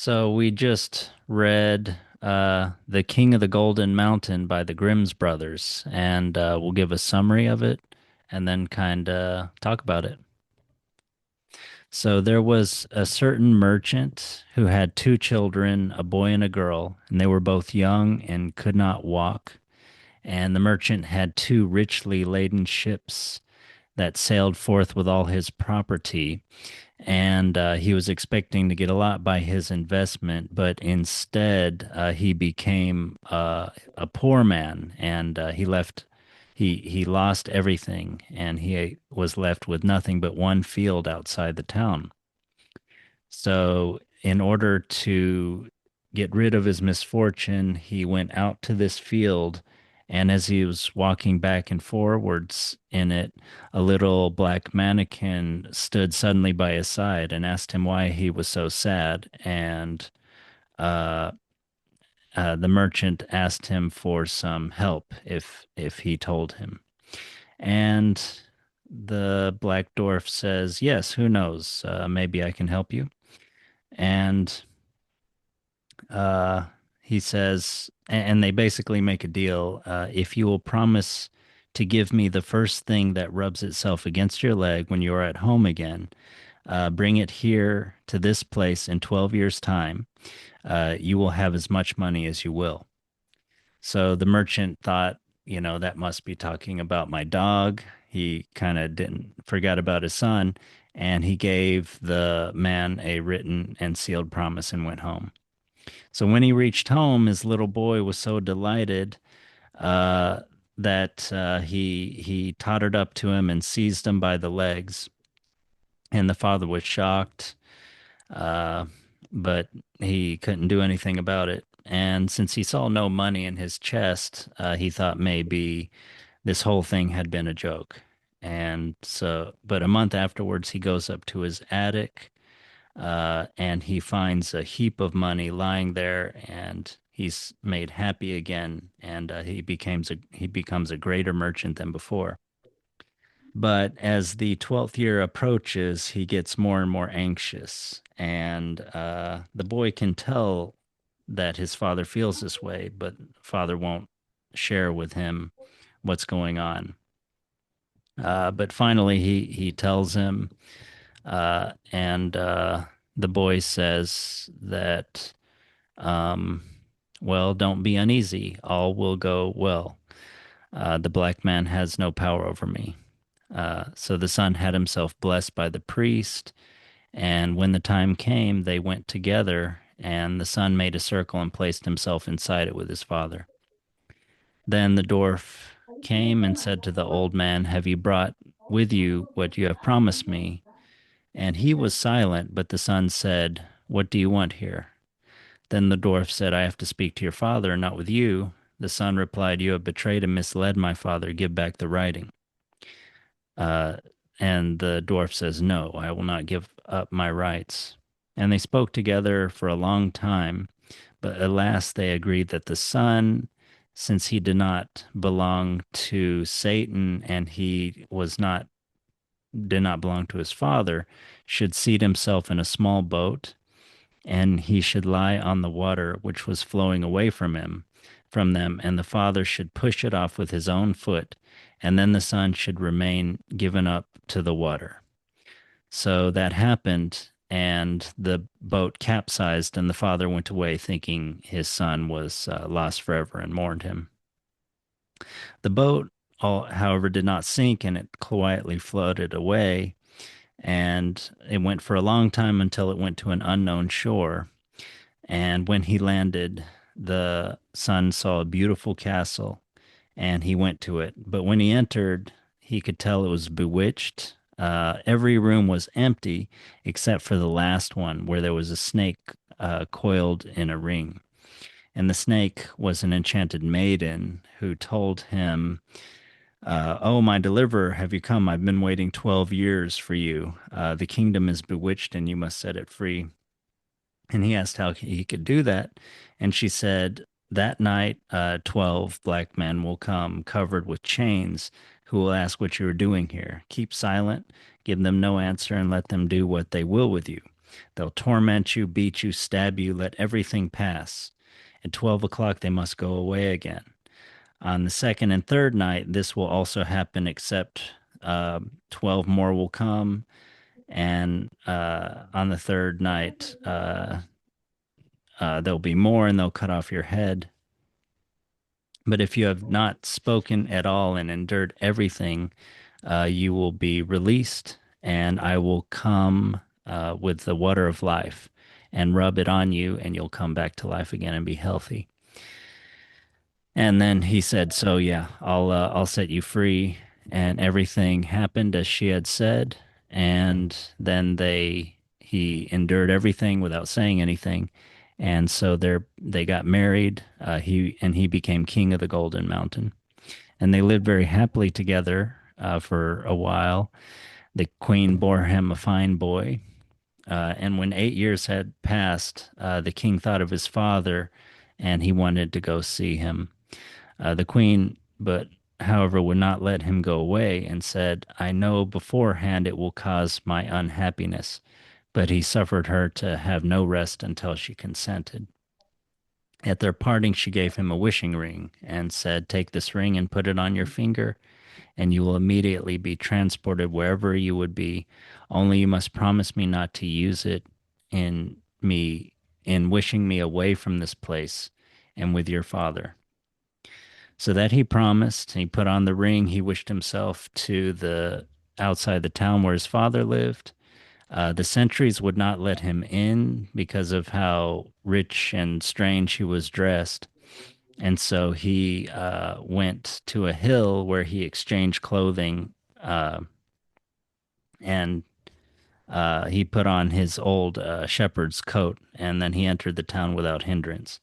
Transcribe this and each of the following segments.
So we just read The King of the Golden Mountain by the Grimm's brothers, and we'll give a summary of it and then kind of talk about it. So there was a certain merchant who had two children, a boy and a girl, and they were both young and could not walk. And the merchant had two richly laden ships that sailed forth with all his property, and he was expecting to get a lot by his investment, but instead he became a poor man, and he lost everything, and he was left with nothing but one field outside the town. So, in order to get rid of his misfortune, he went out to this field, and as he was walking back and forwards in it, a little black mannequin stood suddenly by his side and asked him why he was so sad. And uh, the merchant asked him for some help if he told him. And the black dwarf says, "Yes, who knows? Maybe I can help you." And uh, he says, and they basically make a deal. If you will promise to give me the first thing that rubs itself against your leg when you are at home again, bring it here to this place in 12 years' time. You will have as much money as you will. So the merchant thought, that must be talking about my dog. He kind of didn't forgot about his son, and he gave the man a written and sealed promise and went home. So when he reached home, his little boy was so delighted uh, that he tottered up to him and seized him by the legs. And the father was shocked, uh, but he couldn't do anything about it. And since he saw no money in his chest, he thought maybe this whole thing had been a joke. And so, but a month afterwards, he goes up to his attic, and he finds a heap of money lying there, and he's made happy again, and he becomes a greater merchant than before. But as the 12th year approaches, he gets more and more anxious, and the boy can tell that his father feels this way, but father won't share with him what's going on. But finally, he tells him, and the boy says that, um, well, don't be uneasy. All will go well. The black man has no power over me. So the son had himself blessed by the priest, and when the time came, they went together, and the son made a circle and placed himself inside it with his father. Then the dwarf came and said to the old man, "Have you brought with you what you have promised me?" And he was silent, but the son said, "What do you want here?" Then the dwarf said, "I have to speak to your father, not with you." The son replied, "You have betrayed and misled my father. Give back the writing." Uh, and the dwarf says, "No, I will not give up my rights." And they spoke together for a long time, but at last they agreed that the son, since he did not belong to Satan and he was not did not belong to his father, should seat himself in a small boat, and he should lie on the water which was flowing away from them, and the father should push it off with his own foot, and then the son should remain given up to the water. So that happened, and the boat capsized, and the father went away thinking his son was lost forever and mourned him. The boat, however, did not sink, and it quietly floated away, and it went for a long time until it went to an unknown shore. And when he landed, the son saw a beautiful castle, and he went to it. But when he entered, he could tell it was bewitched. Every room was empty except for the last one, where there was a snake coiled in a ring. And the snake was an enchanted maiden who told him, "Oh, my deliverer, have you come? I've been waiting 12 years for you. The kingdom is bewitched, and you must set it free." And he asked how he could do that. And she said, "That night, 12 black men will come covered with chains, who will ask what you are doing here. Keep silent, give them no answer, and let them do what they will with you. They'll torment you, beat you, stab you, let everything pass. At 12 o'clock, they must go away again. On the second and third night, this will also happen, except 12 more will come. And on the third night, there'll be more, and they'll cut off your head. But if you have not spoken at all and endured everything, you will be released, and I will come with the water of life and rub it on you, and you'll come back to life again and be healthy. And then he said, "So yeah, I'll set you free." And everything happened as she had said. And then he endured everything without saying anything. And so they got married. He became king of the Golden Mountain, and they lived very happily together for a while. The queen bore him a fine boy. And when 8 years had passed, the king thought of his father, and he wanted to go see him. The queen, but however, would not let him go away and said, "I know beforehand it will cause my unhappiness." But he suffered her to have no rest until she consented. At their parting, she gave him a wishing ring and said, "Take this ring and put it on your finger, and you will immediately be transported wherever you would be. Only you must promise me not to use it in me in wishing me away from this place and with your father." So that he promised. He put on the ring. He wished himself to the outside the town where his father lived. The sentries would not let him in because of how rich and strange he was dressed. And so he went to a hill where he exchanged clothing, and he put on his old shepherd's coat, and then he entered the town without hindrance.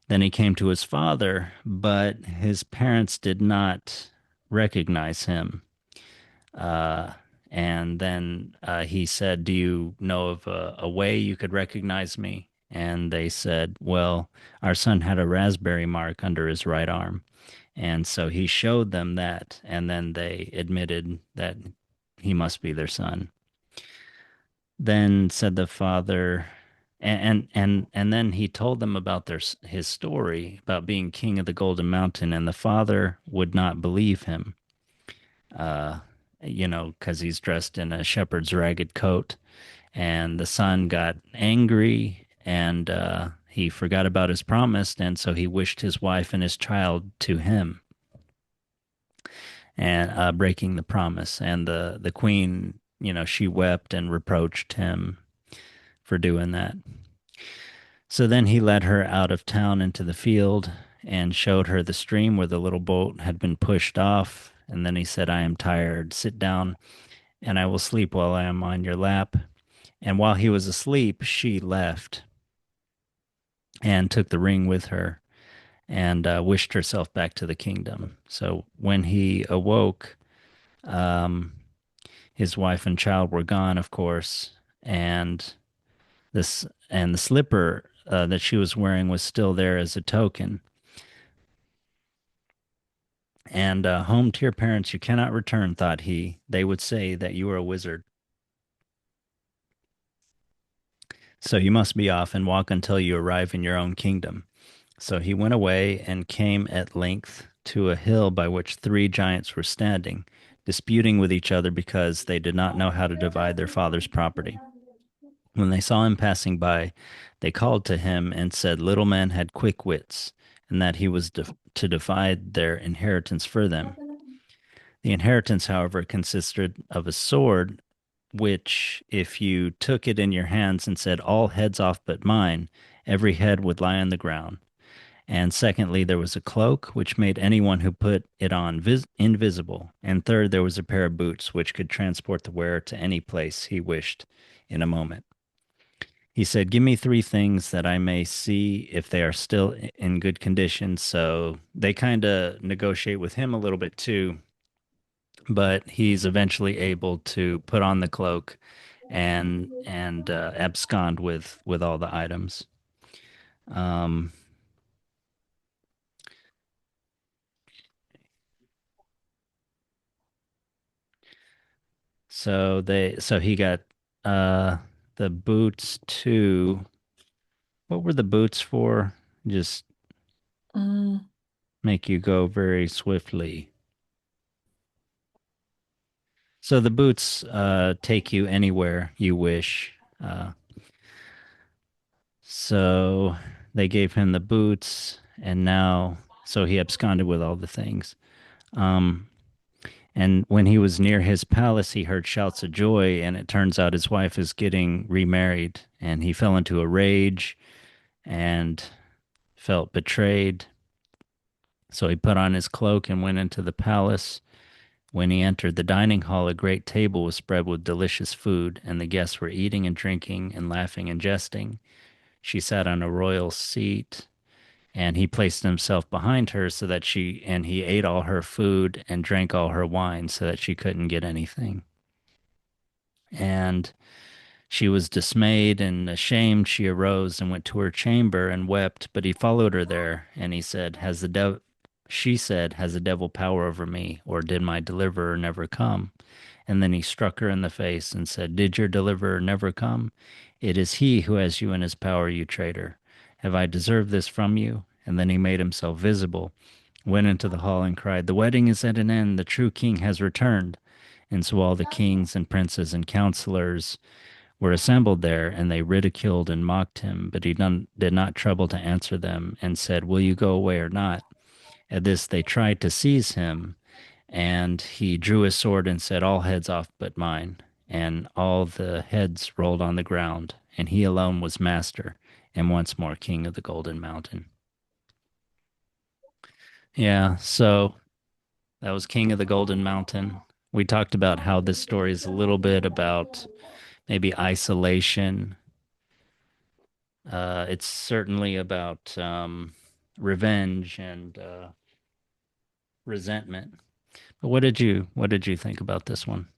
Then he came to his father, but his parents did not recognize him. Uh, and then he said, "Do you know of a way you could recognize me?" And they said, "Well, our son had a raspberry mark under his right arm." And so he showed them that, and then they admitted that he must be their son. Then said the father, and then he told them about his story about being king of the Golden Mountain, and the father would not believe him. Uh, because he's dressed in a shepherd's ragged coat, and the son got angry, and he forgot about his promise, and so he wished his wife and his child to him, and breaking the promise. And the queen, she wept and reproached him for doing that. So then he led her out of town into the field and showed her the stream where the little boat had been pushed off. And then he said, "I am tired. Sit down, and I will sleep while I am on your lap." And while he was asleep, she left and took the ring with her and wished herself back to the kingdom. So when he awoke, um, his wife and child were gone, of course, and the slipper that she was wearing was still there as a token. And home to your parents you cannot return, thought he. They would say that you are a wizard. So you must be off and walk until you arrive in your own kingdom. So he went away and came at length to a hill by which three giants were standing, disputing with each other because they did not know how to divide their father's property. When they saw him passing by, they called to him and said little men had quick wits, and that he was to divide their inheritance for them. The inheritance, however, consisted of a sword, which, if you took it in your hands and said, "All heads off but mine," every head would lie on the ground. And secondly, there was a cloak, which made anyone who put it on invisible. And third, there was a pair of boots, which could transport the wearer to any place he wished in a moment. He said, "Give me three things that I may see if they are still in good condition." So they kind of negotiate with him a little bit too, but he's eventually able to put on the cloak and abscond with all the items. Um, so he got uh the boots to what were the boots for? Just Mm, make you go very swiftly. So the boots take you anywhere you wish. So they gave him the boots, and now so he absconded with all the things. Um, and when he was near his palace, he heard shouts of joy, and it turns out his wife is getting remarried, and he fell into a rage and felt betrayed. So he put on his cloak and went into the palace. When he entered the dining hall, a great table was spread with delicious food, and the guests were eating and drinking and laughing and jesting. She sat on a royal seat, and he placed himself behind her so that he ate all her food and drank all her wine so that she couldn't get anything. And she was dismayed and ashamed. She arose and went to her chamber and wept, but he followed her there, and he said, "Has the devil?" She said, "Has the devil power over me, or did my deliverer never come?" And then he struck her in the face and said, "Did your deliverer never come? It is he who has you in his power, you traitor. Have I deserved this from you?" And then he made himself visible, went into the hall and cried, "The wedding is at an end. The true king has returned." And so all the kings and princes and counselors were assembled there, and they ridiculed and mocked him. But did not trouble to answer them, and said, "Will you go away or not?" At this they tried to seize him, and he drew his sword and said, "All heads off but mine." And all the heads rolled on the ground, and he alone was master, and once more king of the Golden Mountain. Yeah, so that was King of the Golden Mountain. We talked about how this story is a little bit about maybe isolation. It's certainly about revenge and resentment. But what did you think about this one?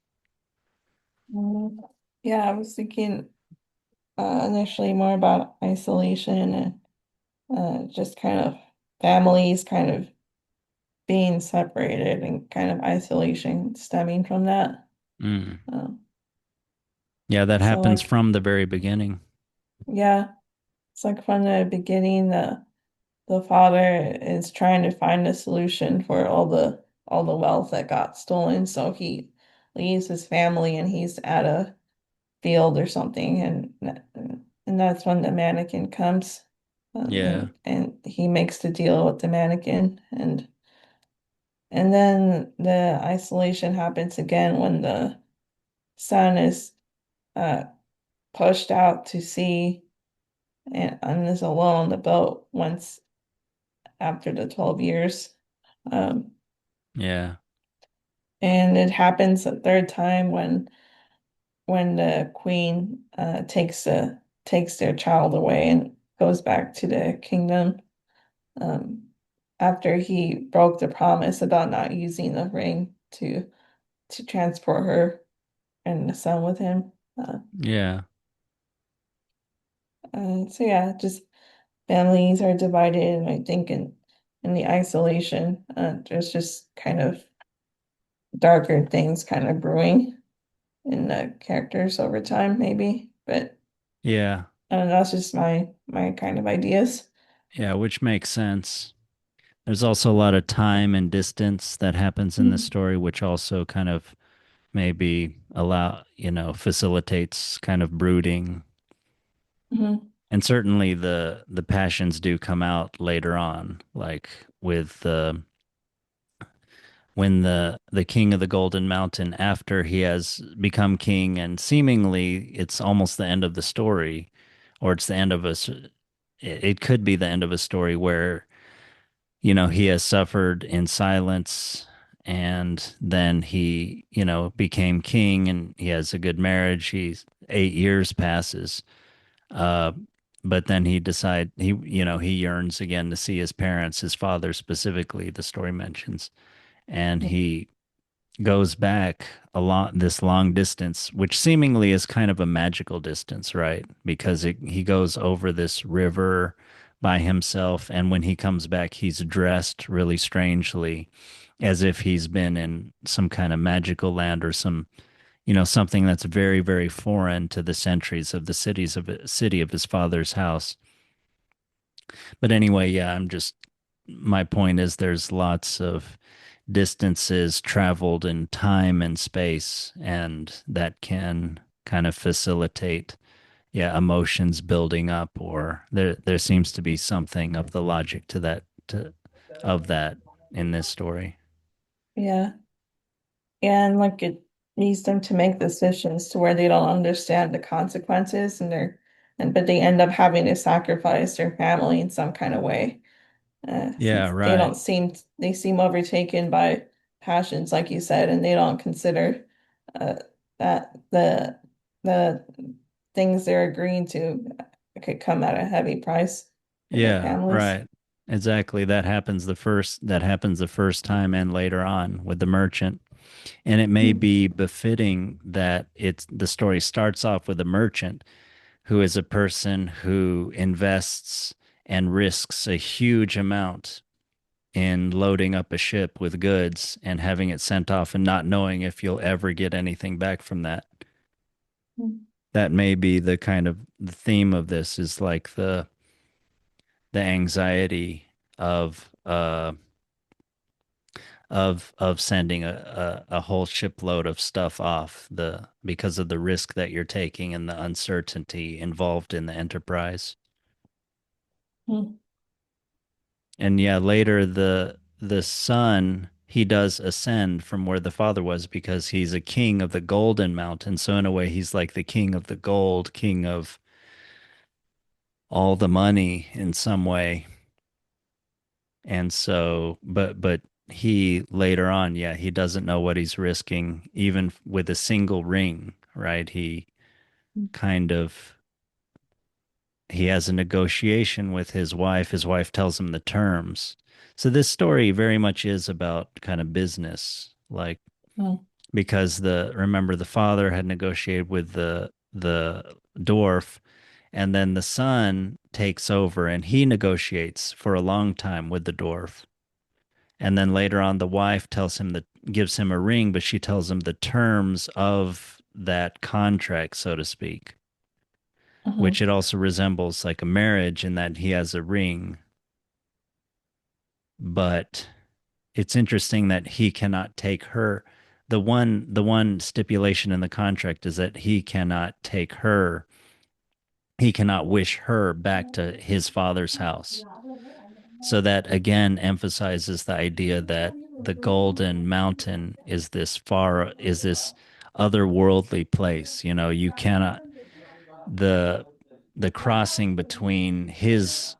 mm. Yeah, I was thinking initially more about isolation and just kind of families kind of being separated and kind of isolation stemming from that. Mm. Um, Yeah, that so happens like, from the very beginning. yeah, it's like from the beginning, the father is trying to find a solution for all the wealth that got stolen. So he leaves his family and he's at a field or something, and that's when the mannequin comes, Yeah, and he makes the deal with the mannequin, and then the isolation happens again when the son is uh, pushed out to sea and is alone on the boat once after the 12 years. Um, yeah, and it happens a third time when the queen takes their child away and goes back to the kingdom um, after he broke the promise about not using the ring to transport her and the son with him. yeah, So yeah, just families are divided, and I think in the isolation, there's just kind of darker things kind of brewing in the characters over time, maybe. But yeah, I don't know, that's just my kind of ideas. yeah, which makes sense. There's also a lot of time and distance that happens in the Mm-hmm. story, which also kind of maybe facilitates kind of brooding. Mm-hmm. And certainly the passions do come out later on, like with the when the king of the Golden Mountain, after he has become king, and seemingly it's almost the end of the story, or it's the end of it could be the end of a story where he has suffered in silence, and then he became king, and he has a good marriage. He's 8 years passes, uh but then he yearns again to see his parents, his father specifically, the story mentions, and he goes back a lot this long distance, which seemingly is kind of a magical distance, right? Because he goes over this river by himself, and when he comes back, he's dressed really strangely, as if he's been in some kind of magical land or some, something that's very, very foreign to the centuries of the city of his father's house. But anyway, yeah, my point is there's lots of distances traveled in time and space, and that can kind of facilitate, yeah, emotions building up, or there seems to be something of the logic to of that in this story. Yeah. And like it needs them to make decisions to where they don't understand the consequences and but they end up having to sacrifice their family in some kind of way. Yeah, Since right. they seem overtaken by passions, like you said, and they don't consider uh, that the things they're agreeing to could come at a heavy price for their Yeah, families. right. Exactly. That happens the first time and later on with the merchant. And it may Hmm. be befitting that the story starts off with a merchant who is a person who invests and risks a huge amount in loading up a ship with goods and having it sent off and not knowing if you'll ever get anything back from that. That may be the kind of the theme of this is like the anxiety of sending a whole shipload of stuff off the because of the risk that you're taking and the uncertainty involved in the enterprise. Hmm. And yeah, later the son he does ascend from where the father was because he's a king of the golden mountain. So in a way he's like the king of the gold, king of all the money in some way. And so but he later on, yeah, he doesn't know what he's risking even with a single ring, right? Kind of he has a negotiation with his wife. His wife tells him the terms. So this story very much is about kind of business, like Hmm. because the remember the father had negotiated with the dwarf, and then the son takes over and he negotiates for a long time with the dwarf. And then later on the wife tells him that gives him a ring, but she tells him the terms of that contract, so to speak, which Hmm. it also resembles like a marriage in that he has a ring, but it's interesting that he cannot take her. The one stipulation in the contract is that he cannot wish her back to his father's house. So that again emphasizes the idea that the golden mountain is this otherworldly place. You cannot the the crossing between his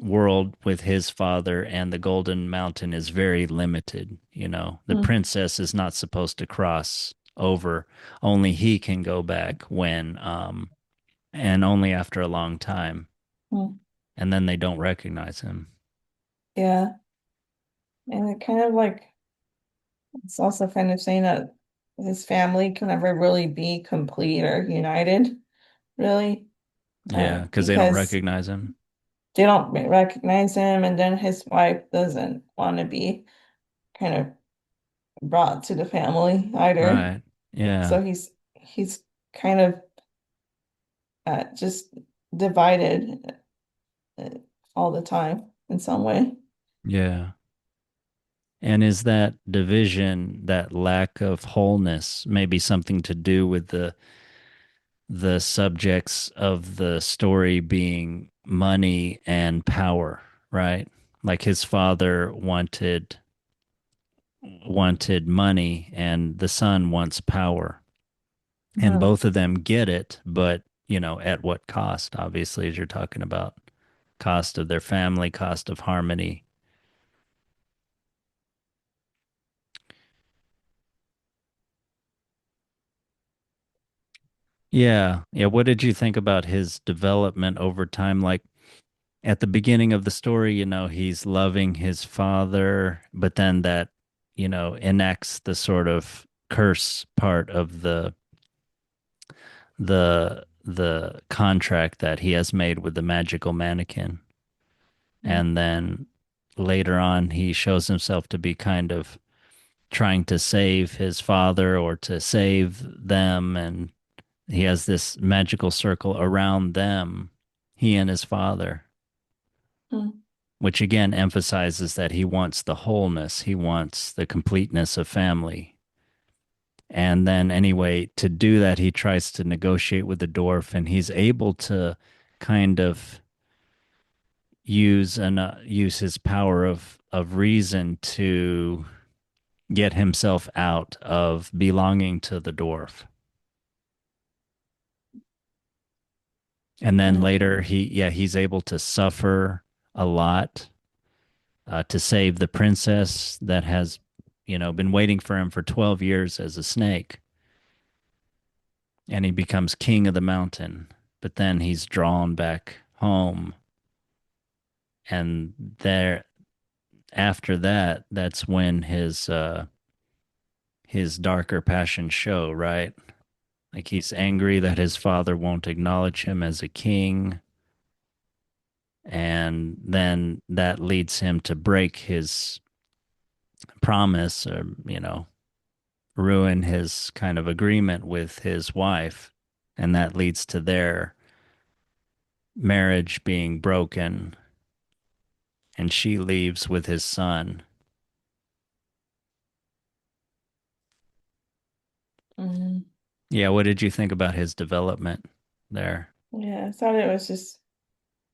world with his father and the golden mountain is very limited. The Hmm. princess is not supposed to cross over. Only he can go back when and only after a long time, Hmm. and then they don't recognize him. Yeah. And it kind of like it's also kind of saying that his family can never really be complete or united, really, Yeah, because they don't because recognize him. they don't recognize him, and then his wife doesn't want to be kind of brought to the family either. Right. Yeah. So he's kind of just divided uh, all the time in some way. Yeah. And is that division, that lack of wholeness, maybe something to do with the subjects of the story being money and power, right? Like his father wanted money and the son wants power. And Hmm. both of them get it, but at what cost? Obviously, as you're talking about cost of their family, cost of harmony. Yeah. Yeah. What did you think about his development over time? Like at the beginning of the story, he's loving his father, but then that, enacts the sort of curse part of the contract that he has made with the magical mannequin. And then later on he shows himself to be kind of trying to save his father or to save them, and he has this magical circle around them, he and his father, Mm, which again emphasizes that he wants the wholeness, he wants the completeness of family. And then, anyway, to do that, he tries to negotiate with the dwarf, and he's able to kind of use his power of reason to get himself out of belonging to the dwarf. And then mm, later, he's able to suffer a lot to save the princess that has, been waiting for him for 12 years as a snake, and he becomes king of the mountain. But then he's drawn back home, and there after that, that's when his darker passions show, right? Like he's angry that his father won't acknowledge him as a king, and then that leads him to break his promise, or ruin his kind of agreement with his wife, and that leads to their marriage being broken, and she leaves with his son. mm. Yeah, what did you think about his development there? Yeah, I thought it was just,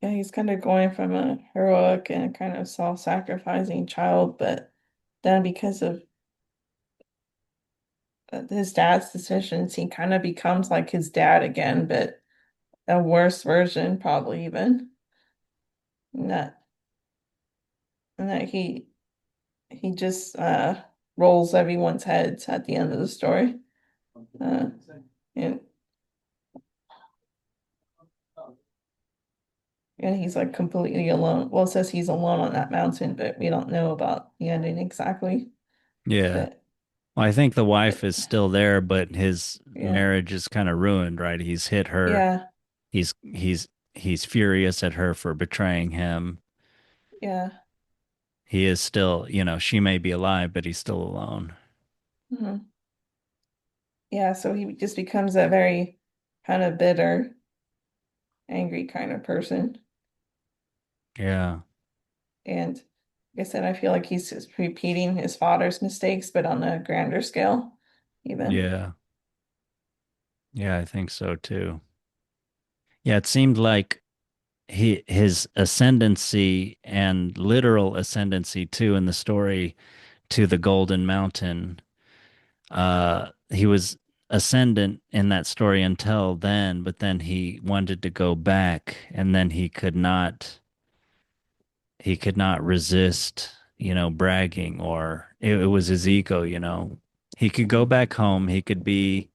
yeah, he's kind of going from a heroic and kind of self-sacrificing child, but then because of his dad's decisions, he kind of becomes like his dad again, but a worse version, probably even. And that he just rolls everyone's heads at the end of the story. Uh, and and he's like completely alone. Well, it says he's alone on that mountain, but we don't know about the ending exactly. Yeah. But, Well, I think the wife but is still there, but his yeah, marriage is kind of ruined, right? He's hit her. yeah, He's furious at her for betraying him. yeah. He is still, she may be alive, but he's still alone. Mhm. Yeah, so he just becomes a very kind of bitter, angry kind of person. Yeah. And like I said, I feel like he's just repeating his father's mistakes, but on a grander scale, even. Yeah. Yeah, I think so too. Yeah, it seemed like his ascendancy and literal ascendancy too in the story to the Golden Mountain. He was ascendant in that story until then, but then he wanted to go back, and then he could not resist, bragging, or it was his ego. He could go back home, he could be,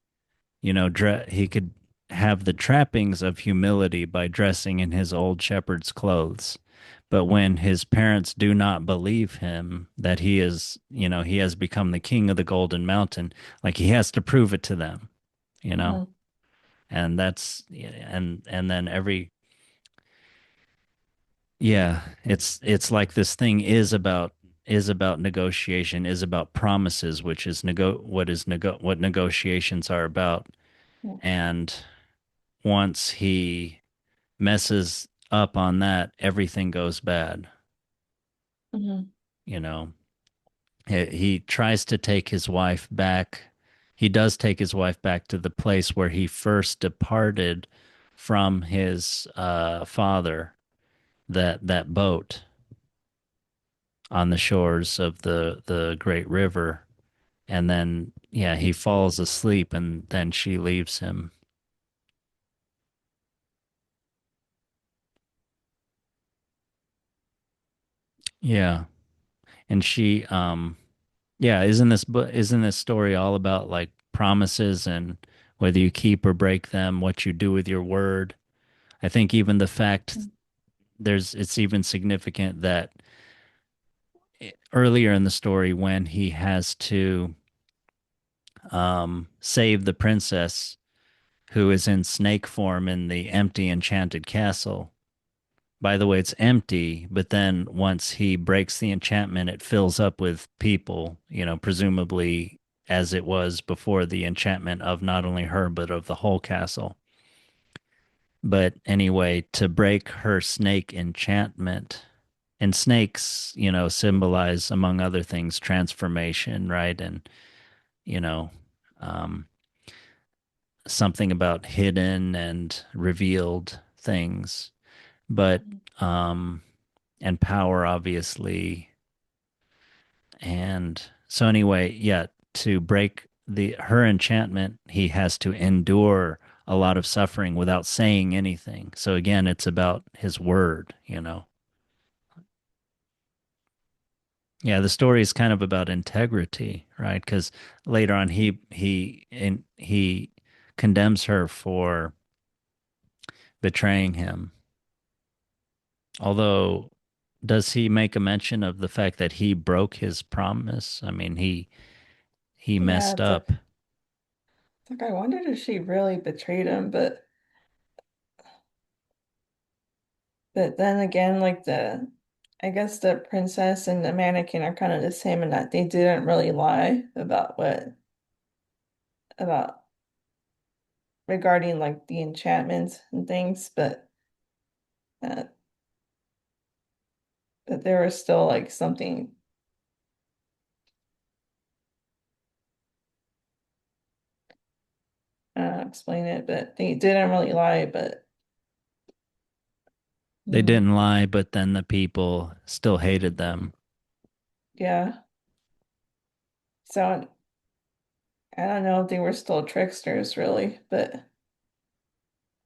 he could have the trappings of humility by dressing in his old shepherd's clothes. But when his parents do not believe him that he has become the king of the Golden Mountain, like he has to prove it to them, you know? Hmm. And that's, and then yeah, it's like this thing is about negotiation, is about promises, which is what negotiations are about. And once he messes up on that, everything goes bad. Hmm. You know, he tries to take his wife back. He does take his wife back to the place where he first departed from his father, that boat on the shores of the great river. And then, yeah, he falls asleep, and then she leaves him. Yeah. And yeah, isn't this story all about like promises and whether you keep or break them, what you do with your word? I think even the fact it's even significant that earlier in the story when he has to save the princess who is in snake form in the empty enchanted castle, by the way, it's empty, but then once he breaks the enchantment, it fills up with people, presumably as it was before the enchantment of not only her, but of the whole castle. But anyway, to break her snake enchantment, and snakes, symbolize, among other things, transformation, right? And, you know, um, something about hidden and revealed things, but, um, and power, obviously. And so, anyway, yeah, to break her enchantment, he has to endure a lot of suffering without saying anything. So again, it's about his word. Yeah, the story is kind of about integrity, right? Because later on, he condemns her for betraying him. Although, does he make a mention of the fact that he broke his promise? I mean, he Yeah, messed up. it's like I wondered if she really betrayed him, but then again, like I guess the princess and the mannequin are kind of the same in that they didn't really lie about regarding like the enchantments and things, uh, but there was still like something. I don't know how to explain it, but they didn't really lie, but They mm, didn't lie, but then the people still hated them. yeah. So I don't know if they were still tricksters really, but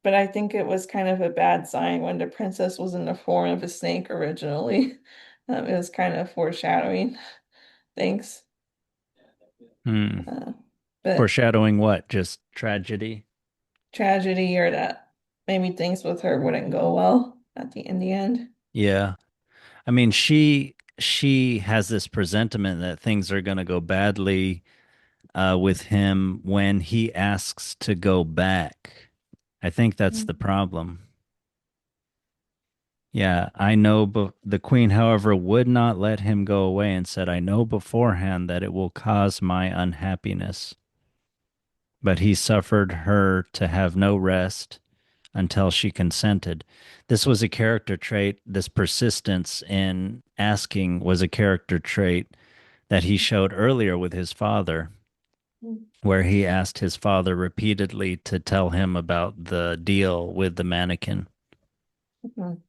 I think it was kind of a bad sign when the princess was in the form of a snake originally. It was kind of foreshadowing things. Hmm. Uh, but Foreshadowing what? Just tragedy? tragedy or that maybe things with her wouldn't go well in the end. Yeah. I mean, she has this presentiment that things are going to go badly with him when he asks to go back. I think that's the Mm, problem. Yeah, I know, but the queen, however, would not let him go away and said, I know beforehand that it will cause my unhappiness. But he suffered her to have no rest until she consented. This was a character trait. This persistence in asking was a character trait that he showed earlier with his father, mm, where he asked his father repeatedly to tell him about the deal with the mannequin. mm.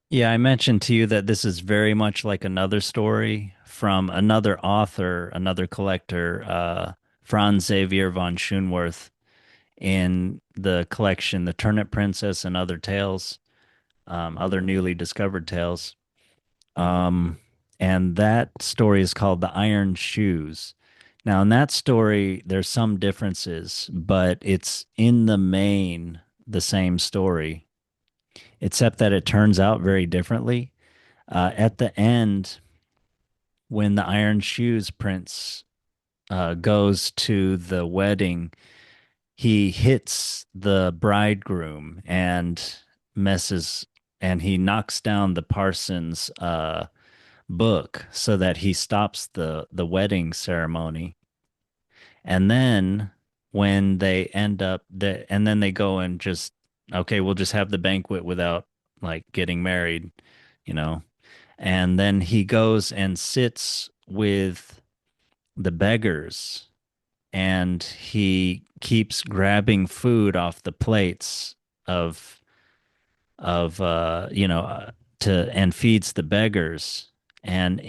Yeah, I mentioned to you that this is very much like another story from another author, another collector, Franz Xavier von Schoenwerth, in the collection The Turnip Princess and Other Tales, other newly discovered tales. Um, and that story is called The Iron Shoes. Now, in that story, there's some differences, but it's in the main the same story, except that it turns out very differently. At the end, when the Iron Shoes prince goes to the wedding, he hits the bridegroom and messes, and he knocks down the parson's book so that he stops the wedding ceremony. And then when they end up and then they go and just, okay, we'll just have the banquet without like getting married, you know. And then he goes and sits with the beggars, and he keeps grabbing food off the plates of to and feeds the beggars, and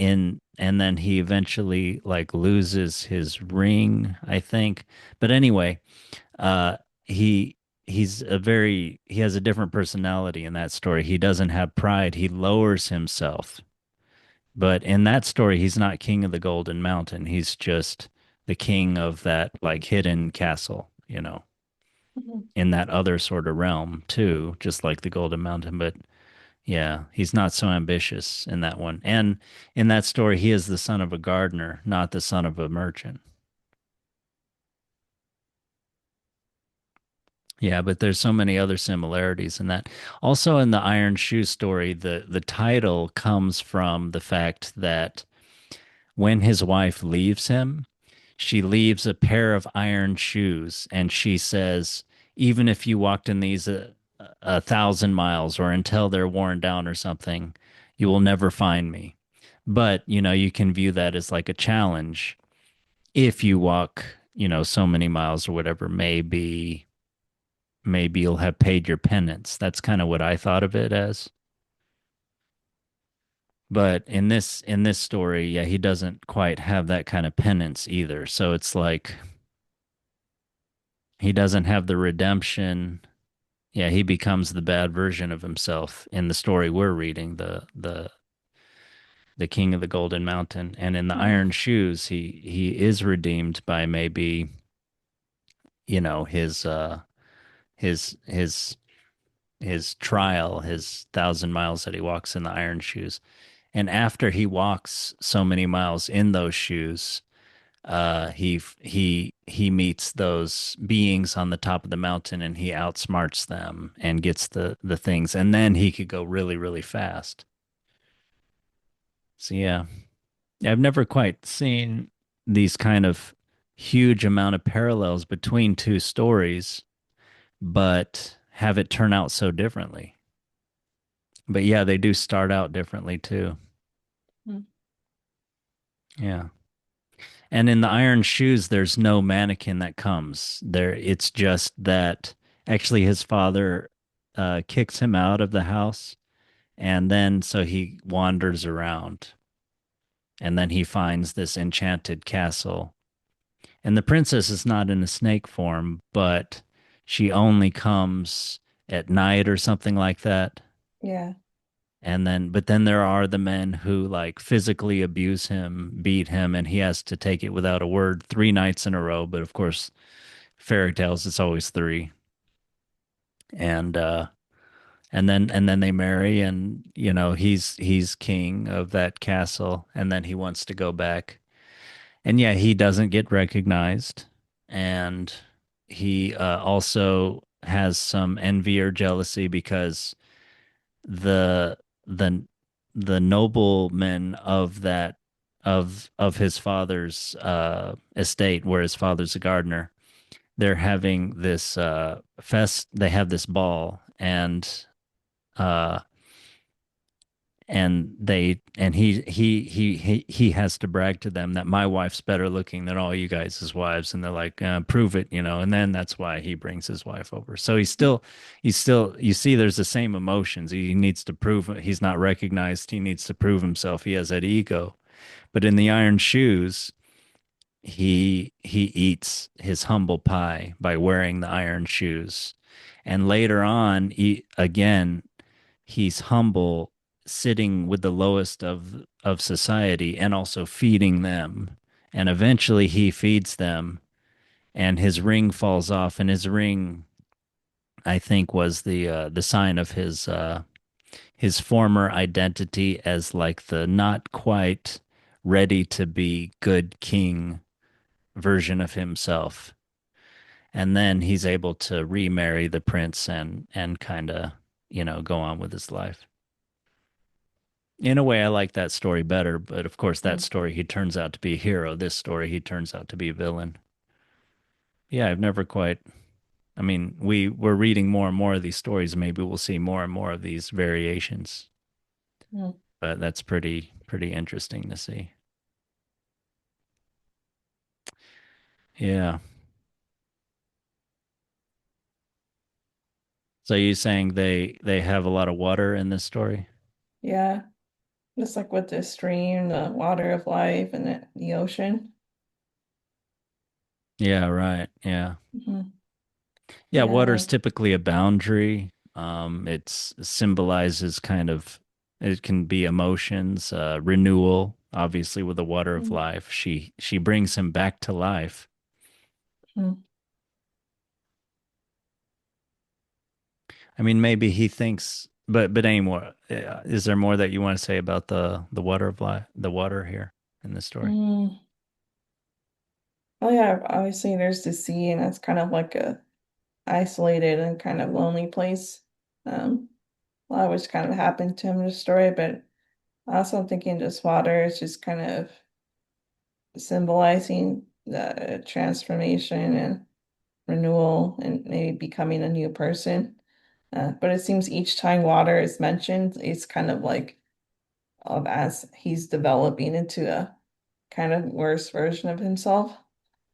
then he eventually like loses his ring, I think. But anyway, uh he he has a different personality in that story. He doesn't have pride. He lowers himself. But in that story, he's not king of the Golden Mountain. He's just the king of that like hidden castle, Mhm. in that other sort of realm too, just like the Golden Mountain. But Yeah, he's not so ambitious in that one. And in that story, he is the son of a gardener, not the son of a merchant. Yeah, but there's so many other similarities in that. Also in the Iron Shoe story, the title comes from the fact that when his wife leaves him, she leaves a pair of iron shoes and she says, even if you walked in these 1,000 miles or until they're worn down or something, you will never find me. But, you can view that as like a challenge. If you walk, so many miles or whatever, maybe you'll have paid your penance. That's kind of what I thought of it as. But in this story, yeah, he doesn't quite have that kind of penance either. So it's like he doesn't have the redemption. Yeah, he becomes the bad version of himself in the story we're reading, the King of the Golden Mountain. And in the Mm. Iron Shoes, he is redeemed by maybe, his his trial, his 1,000 miles that he walks in the iron shoes. And after he walks so many miles in those shoes, he meets those beings on the top of the mountain and he outsmarts them and gets the things, and then he could go really, really fast. So yeah, I've never quite seen these kind of huge amount of parallels between two stories, but have it turn out so differently. But yeah, they do start out differently too. Mm. Yeah. And in the Iron Shoes, there's no mannequin that comes there. It's just that actually his father kicks him out of the house, and then so he wanders around, and then he finds this enchanted castle. And the princess is not in a snake form, but she only comes at night or something like that. Yeah. But then there are the men who like physically abuse him, beat him, and he has to take it without a word 3 nights in a row. But of course, fairy tales, it's always three. And and then they marry, and he's king of that castle, and then he wants to go back. And yeah, he doesn't get recognized, and he also has some envy or jealousy because the the the noblemen of that of his father's estate, where his father's a gardener, they're having this fest. They have this ball, uh, and he has to brag to them that my wife's better looking than all you guys' wives, and they're like, prove it, and then that's why he brings his wife over. So he's still, you see, there's the same emotions. He needs to prove it. He's not recognized. He needs to prove himself. He has that ego. But in the Iron Shoes, he eats his humble pie by wearing the iron shoes. And later on, again, he's humble, sitting with the lowest of society and also feeding them. And eventually he feeds them, and his ring falls off, and his ring, I think, was the sign of his former identity as like the not quite ready to be good king version of himself. And then he's able to remarry the prince and kind of, go on with his life. In a way, I like that story better, but of course, that Mm. story he turns out to be a hero. This story he turns out to be a villain. Yeah, I've never quite. I mean, we're reading more and more of these stories. Maybe we'll see more and more of these variations, Mm. but that's pretty interesting to see. Yeah. So you saying they have a lot of water in this story? Yeah. Just like with the stream, the water of life, and the ocean. Yeah, right. Yeah. Hmm. Yeah, Yeah, water's like typically a boundary. It's symbolizes kind of, it can be emotions, renewal, obviously with the water of mm, life. She brings him back to life. mm, I mean, maybe he thinks but any more? Is there more that you want to say about the water of life, the water here in the story? Mm. Oh yeah, obviously there's the sea, and that's kind of like a isolated and kind of lonely place. Um, a lot of which kind of happened to him in the story, but I also am thinking just water is just kind of symbolizing the transformation and renewal and maybe becoming a new person. But it seems each time water is mentioned, it's kind of like as he's developing into a kind of worse version of himself.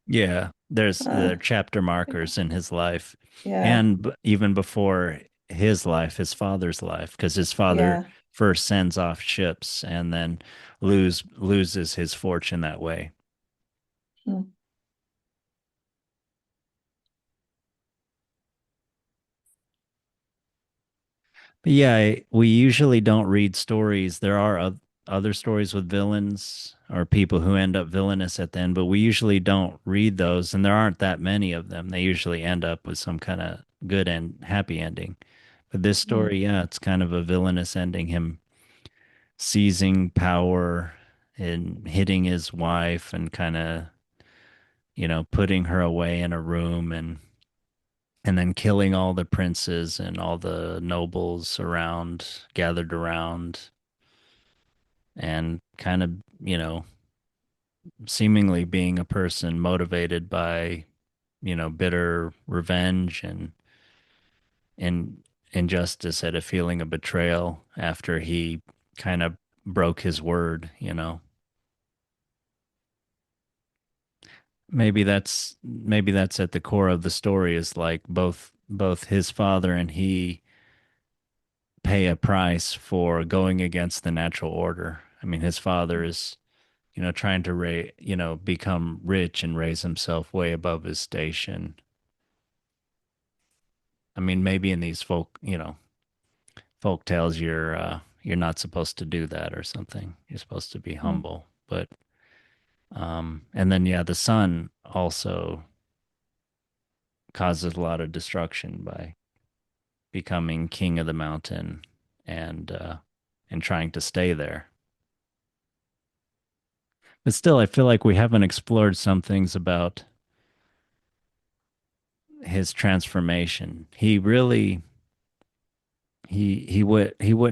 Yeah, there's Uh, the chapter yeah, markers in his life, yeah, and even before his life, his father's life, because his father yeah. first sends off ships and then loses his fortune that way. Hmm. But yeah, we usually don't read stories. There are other stories with villains or people who end up villainous at the end, but we usually don't read those, and there aren't that many of them. They usually end up with some kind of good and happy ending. But this Hmm. story, yeah, it's kind of a villainous ending, him seizing power and hitting his wife and kind of, putting her away in a room and then killing all the princes and all the nobles gathered around and kind of, seemingly being a person motivated by, bitter revenge and injustice at a feeling of betrayal after he kind of broke his word. Maybe that's at the core of the story is like both his father and he pay a price for going against the natural order. I mean, his father is, trying to become rich and raise himself way above his station. I mean, maybe in these folk tales you're not supposed to do that or something. You're supposed to be Hmm. humble. But and then yeah, the son also causes a lot of destruction by becoming king of the mountain and trying to stay there. But still, I feel like we haven't explored some things about his transformation. He wouldn't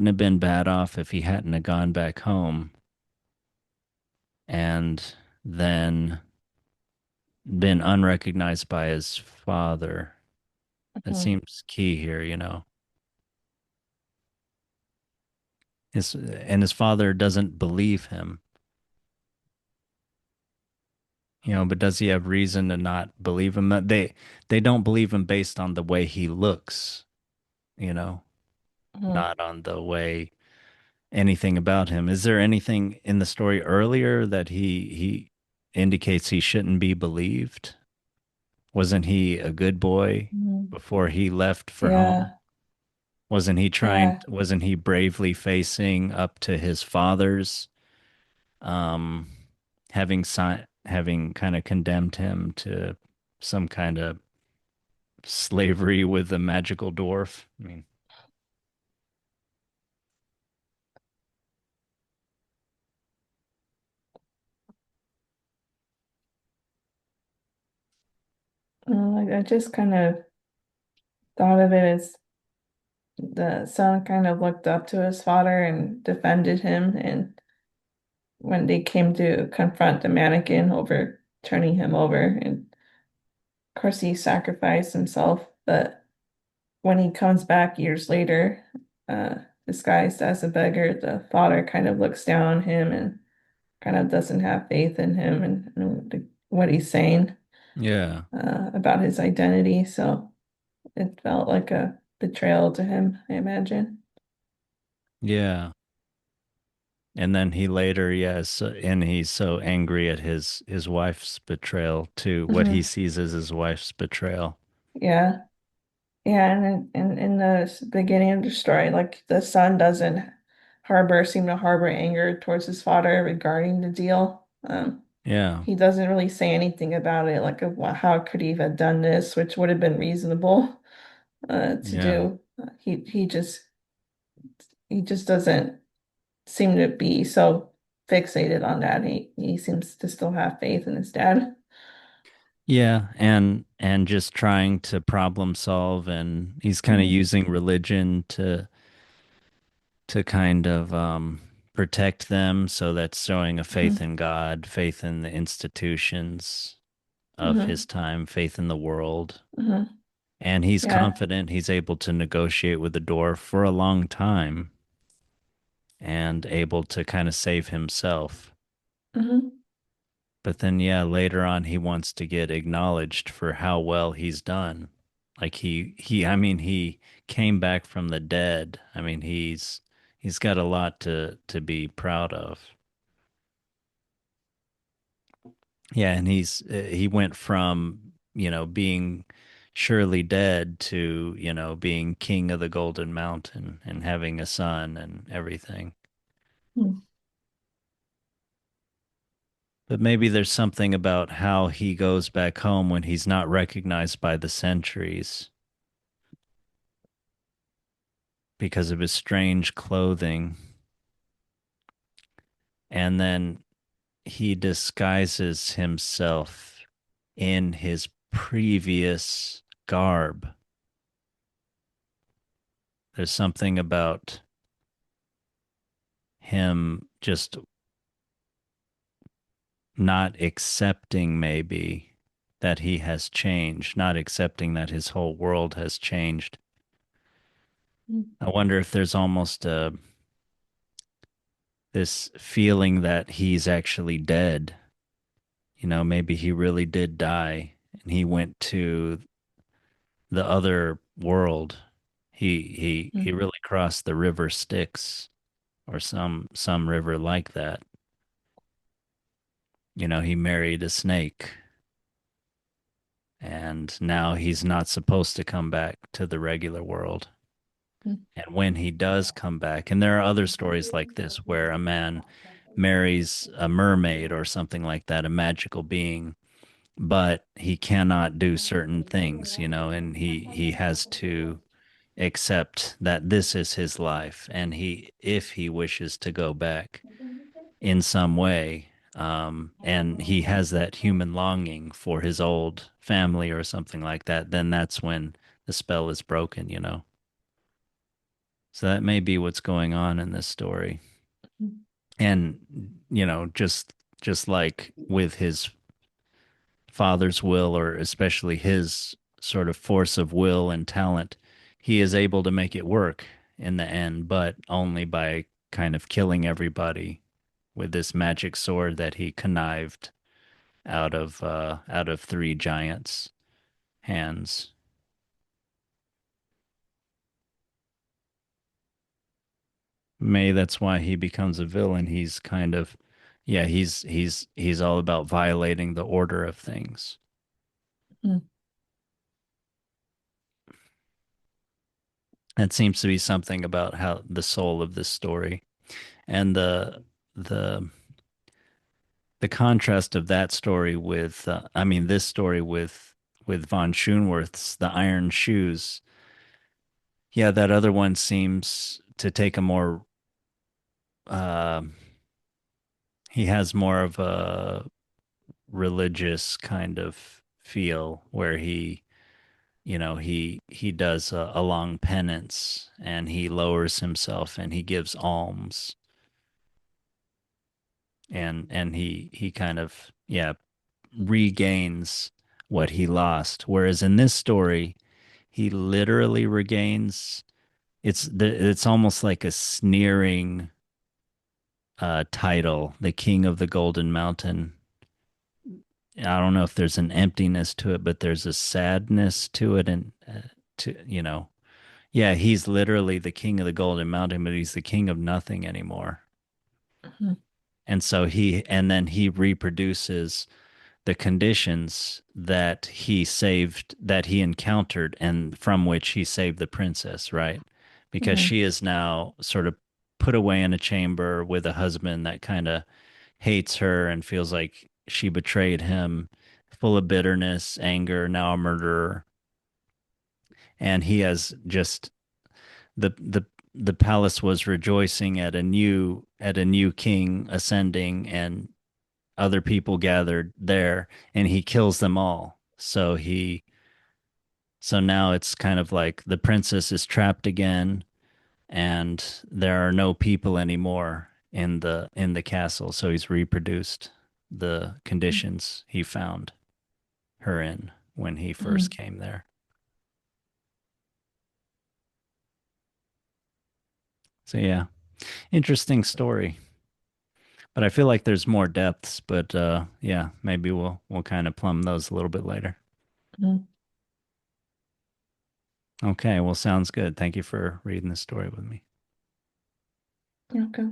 have been bad off if he hadn't have gone back home and then been unrecognized by his father. That Hmm. seems key here. His father doesn't believe him, but does he have reason to not believe him? They don't believe him based on the way he looks, you know, Hmm. not on the way anything about him. Is there anything in the story earlier that he indicates he shouldn't be believed? Wasn't he a good boy Hmm. before he left for home? Yeah, yeah. Wasn't he bravely facing up to his father's um having kind of condemned him to some kind of slavery with a magical dwarf? I mean, I just kind of thought of it as the son kind of looked up to his father and defended him. And when they came to confront the mannequin over turning him over, and of course he sacrificed himself, but when he comes back years later, uh, disguised as a beggar, the father kind of looks down on him and kind of doesn't have faith in him and what he's saying yeah, about his identity. So it felt like a betrayal to him, I imagine. yeah. And then he later, yes, and he's so angry at his wife's betrayal too, what he Mhm. sees as his wife's betrayal. Yeah. Yeah, and in the beginning of the story, like the son doesn't seem to harbor anger towards his father regarding the deal. Yeah, He doesn't really say anything about it, like of how could he have done this, which would have been reasonable to yeah, do. He just he just doesn't seem to be so fixated on that. He seems to still have faith in his dad. Yeah, and just trying to problem solve, and he's kind of Hmm. using religion to kind of protect them. So that's showing a faith Hmm. in God, faith in the institutions of his Hmm. time, faith in the world. Hmm. And he's Yeah. confident he's able to negotiate with the door for a long time and able to kind of save himself. Hmm. But then, yeah, later on, he wants to get acknowledged for how well he's done. Like I mean, he came back from the dead. I mean, he's got a lot to be proud of. Yeah, and he went from, being surely dead to, being king of the Golden Mountain and having a son and everything. But maybe there's something about how he goes back home when he's not recognized by the sentries because of his strange clothing. And then he disguises himself in his previous garb. There's something about him just not accepting, maybe, that he has changed, not accepting that his whole world has changed. I wonder if there's almost this feeling that he's actually dead. Maybe he really did die and he went to the other world. He Hmm. really crossed the river Styx or some river like that. He married a snake and now he's not supposed to come back to the regular world. And when he does come back, and there are other stories like this where a man marries a mermaid or something like that, a magical being, but he cannot do certain things, and he has to accept that this is his life, and if he wishes to go back in some way, and he has that human longing for his old family or something like that, then that's when the spell is broken. So that may be what's going on in this story. And, just like with his father's will, or especially his sort of force of will and talent, he is able to make it work in the end, but only by kind of killing everybody with this magic sword that he connived out of three giants' hands. Maybe that's why he becomes a villain. He's kind of, yeah, he's all about violating the order of things. Hmm. That seems to be something about how the soul of this story, and the the contrast of that story with, I mean, this story with von Schoenworth's The Iron Shoes. Yeah, that other one seems to take a more, uh, he has more of a religious kind of feel where he does a long penance and he lowers himself and he gives alms, and he kind of, yeah, regains what he lost. Whereas in this story, he literally regains. It's almost like a sneering title, the King of the Golden Mountain. I don't know if there's an emptiness to it, but there's a sadness to it, and yeah, he's literally the King of the Golden Mountain, but he's the king of nothing anymore. Hmm. And so and then he reproduces the conditions that he encountered and from which he saved the princess, right? Because Hmm. she is now sort of put away in a chamber with a husband that kind of hates her and feels like she betrayed him, full of bitterness, anger, now a murderer. And he has just the the palace was rejoicing at a new king ascending, and other people gathered there, and he kills them all. So now it's kind of like the princess is trapped again, and there are no people anymore in the castle. So he's reproduced the conditions he found her in when he first Mm. came there. So yeah, interesting story. But I feel like there's more depths, but yeah, maybe we'll kind of plumb those a little bit later. Mm. Okay, well, sounds good. Thank you for reading the story with me. Okay.